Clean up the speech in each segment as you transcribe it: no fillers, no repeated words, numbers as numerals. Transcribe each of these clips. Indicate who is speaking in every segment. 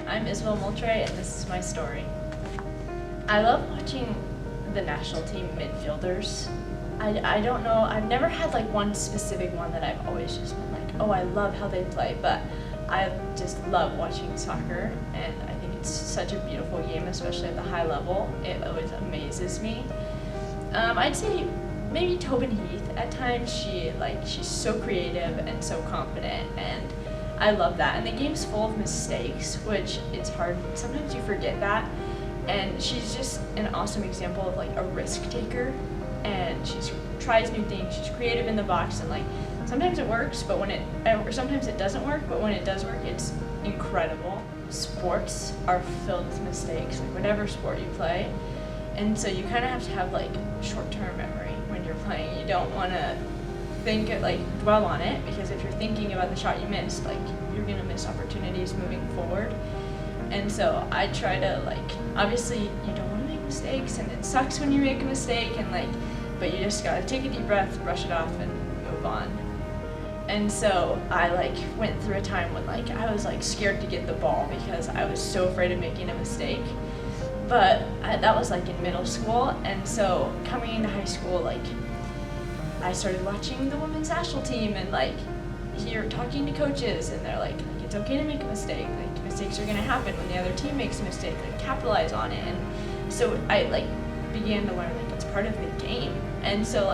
Speaker 1: I'm Isabelle Moultray, and this is my story. I love watching the national team midfielders. I don't know, I've never had like one specific one that I've always just been like, oh, I love how they play, but I just love watching soccer, and I think it's such a beautiful game, especially at the high level. It always amazes me. I'd say maybe Tobin Heath at times. She's so creative and so confident, and I love that. And the game's full of mistakes, which it's hard. Sometimes you forget that. And she's just an awesome example of like a risk taker, and she tries new things. She's creative in the box, and like sometimes it works, but or sometimes it doesn't work. But when it does work, it's incredible. Sports are filled with mistakes, like whatever sport you play. And so you kind of have to have like short-term memory when you're playing. You don't want to dwell on it, because if you're thinking about the shot you missed, like you're gonna miss opportunities moving forward. And so I try to obviously you don't want to make mistakes, and it sucks when you make a mistake, and but you just gotta take a deep breath, brush it off, and move on. And so I went through a time when I was scared to get the ball because I was so afraid of making a mistake. But that was in middle school, and so coming into high school, I started watching the women's national team and talking to coaches, and they're it's okay to make a mistake. Mistakes are gonna happen when the other team makes a mistake. Capitalize on it. And so I began to learn it's part of the game. And so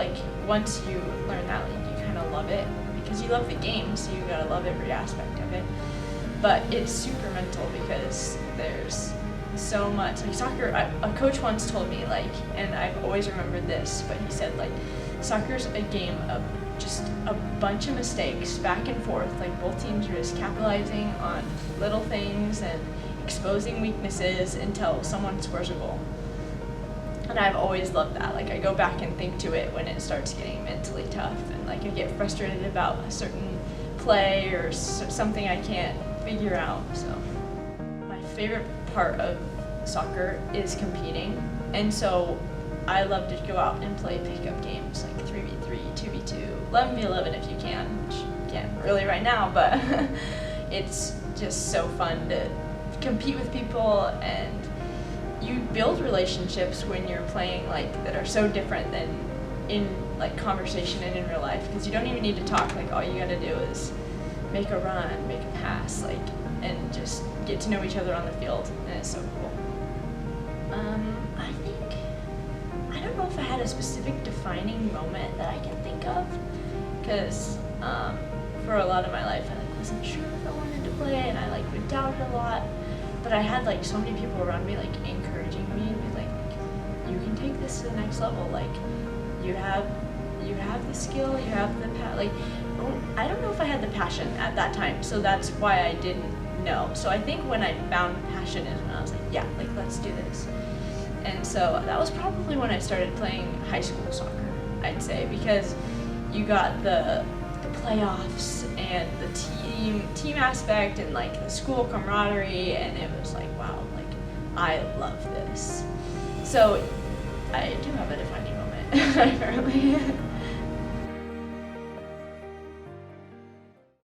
Speaker 1: once you learn that, you kind of love it because you love the game, so you gotta love every aspect of it. But it's super mental because there's so much soccer. A coach once told me and I've always remembered this, but he said soccer's a game of just a bunch of mistakes back and forth. Both teams are just capitalizing on little things and exposing weaknesses until someone scores a goal. And I've always loved that. I go back and think to it when it starts getting mentally tough, and I get frustrated about a certain play or something I can't figure out. So my favorite part of soccer is competing, and so I love to go out and play pickup games 3v3, 2v2, 11v11 if you can, which you can't really right now, but it's just so fun to compete with people, and you build relationships when you're playing that are so different than in conversation and in real life, because you don't even need to talk. All you gotta do is make a run, make a pass, and just get to know each other on the field, and it's so cool. I don't know if I had a specific defining moment that I can think of, because for a lot of my life I wasn't sure if I wanted to play, and I would doubt it a lot. But I had so many people around me encouraging me and be you can take this to the next level. You have the skill, you have the I don't know if I had the passion at that time, so that's why I didn't know. So I think when I found passion is when I was yeah, let's do this. And so that was probably when I started playing high school soccer, I'd say, because you got the playoffs and the team aspect and the school camaraderie, and it was wow, I love this. So I do have a defining moment apparently.